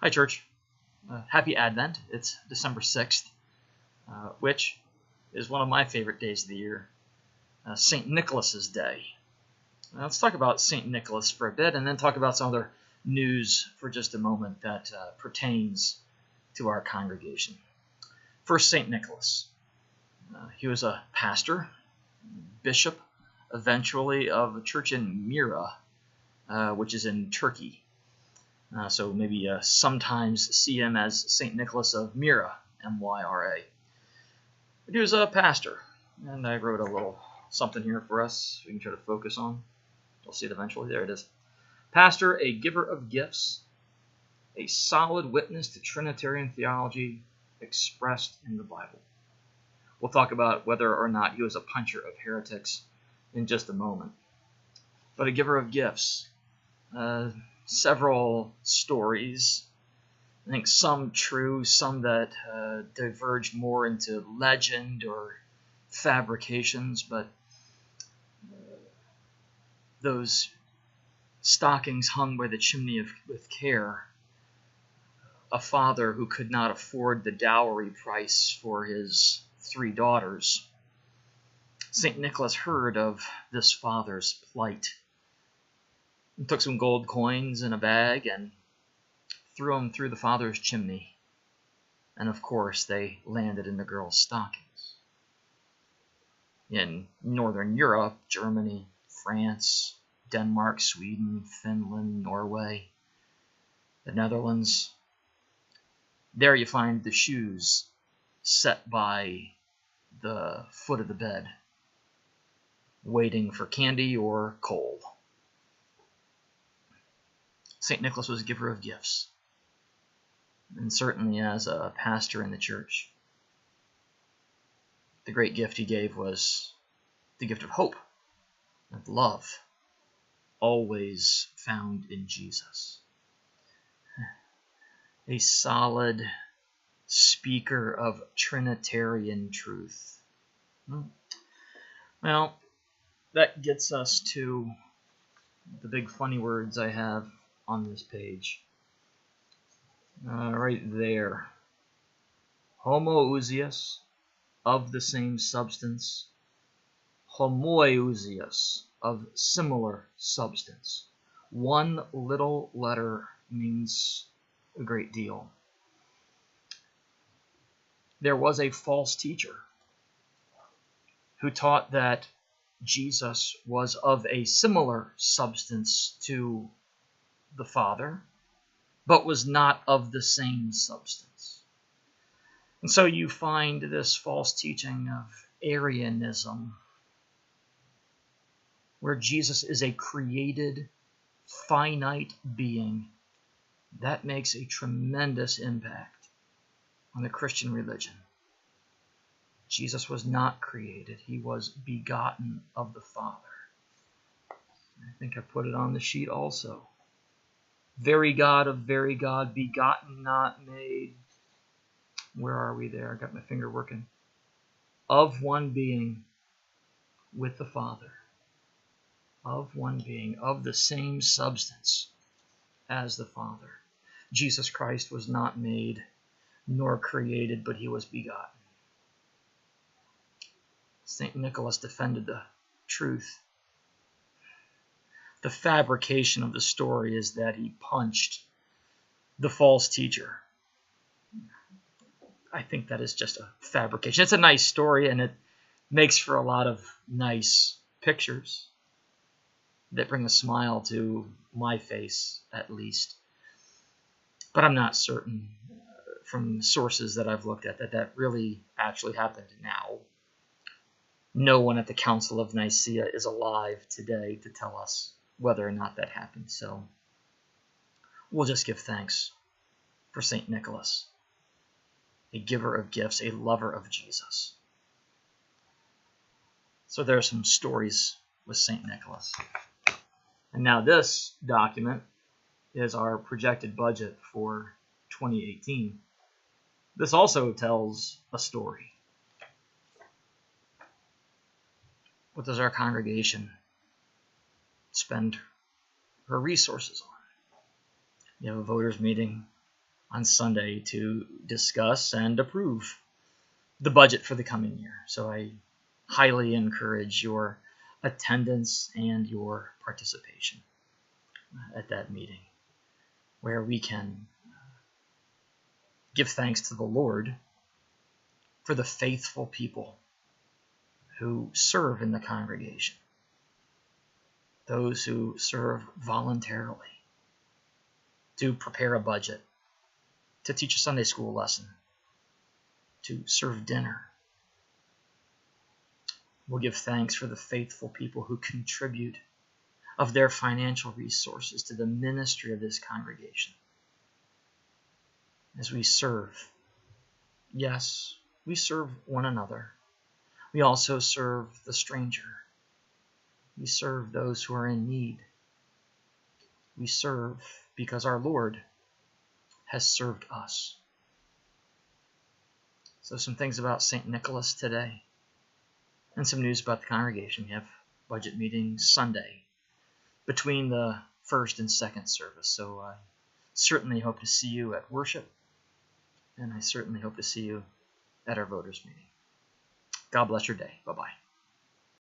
Hi, church. Happy Advent. It's December 6th, which is one of my favorite days of the year, St. Nicholas's Day. Now, let's talk about St. Nicholas for a bit and then talk about some other news for just a moment that pertains to our congregation. First, St. Nicholas. He was a pastor, bishop, eventually of a church in Myra, which is in Turkey. So maybe sometimes see him as St. Nicholas of Myra, M-Y-R-A. But he was a pastor, and I wrote a little something here for us we can try to focus on. You'll see it eventually. There it is. Pastor, a giver of gifts, a solid witness to Trinitarian theology expressed in the Bible. We'll talk about whether or not he was a puncher of heretics in just a moment. But a giver of gifts. Several stories, I think some true, some that diverged more into legend or fabrications, but those stockings hung by the chimney with care. A father who could not afford the dowry price for his 3 daughters. St. Nicholas heard of this father's plight. He took some gold coins in a bag and threw them through the father's chimney. And of course, they landed in the girl's stockings. In Northern Europe, Germany, France, Denmark, Sweden, Finland, Norway, the Netherlands, there you find the shoes set by the foot of the bed, waiting for candy or coal. St. Nicholas was a giver of gifts, and certainly as a pastor in the church, the great gift he gave was the gift of hope and love, always found in Jesus. A solid speaker of Trinitarian truth. Well, that gets us to the big funny words I have on this page. Right there. Homoousios, of the same substance. Homoousios, of similar substance. One little letter means a great deal. There was a false teacher who taught that Jesus was of a similar substance to the Father, but was not of the same substance. And so you find this false teaching of Arianism, where Jesus is a created, finite being. That makes a tremendous impact on the Christian religion. Jesus was not created. He was begotten of the Father. I think I put it on the sheet also. Very God of very God, begotten, not made. Where are we there? I got my finger working. Of one being with the Father. Of one being, of the same substance as the Father. Jesus Christ was not made nor created, but he was begotten. St. Nicholas defended the truth. The fabrication of the story is that he punched the false teacher. I think that is just a fabrication. It's a nice story, and it makes for a lot of nice pictures that bring a smile to my face, at least. But I'm not certain from sources that I've looked at that really actually happened now. No one at the Council of Nicaea is alive today to tell us whether or not that happened. So we'll just give thanks for St. Nicholas, a giver of gifts, a lover of Jesus. So there are some stories with St. Nicholas. And now this document is our projected budget for 2018. This also tells a story. What does our congregation spend her resources on? You have a voters meeting on Sunday to discuss and approve the budget for the coming year. So I highly encourage your attendance and your participation at that meeting, where we can give thanks to the Lord for the faithful people who serve in the congregation, those who serve voluntarily to prepare a budget, to teach a Sunday school lesson, to serve dinner. We'll give thanks for the faithful people who contribute of their financial resources to the ministry of this congregation. As we serve, yes, we serve one another. We also serve the stranger. We serve those who are in need. We serve because our Lord has served us. So some things about St. Nicholas today, and some news about the congregation. We have budget meetings Sunday between the first and second service. So I certainly hope to see you at worship, and I certainly hope to see you at our voters meeting. God bless your day. Bye-bye.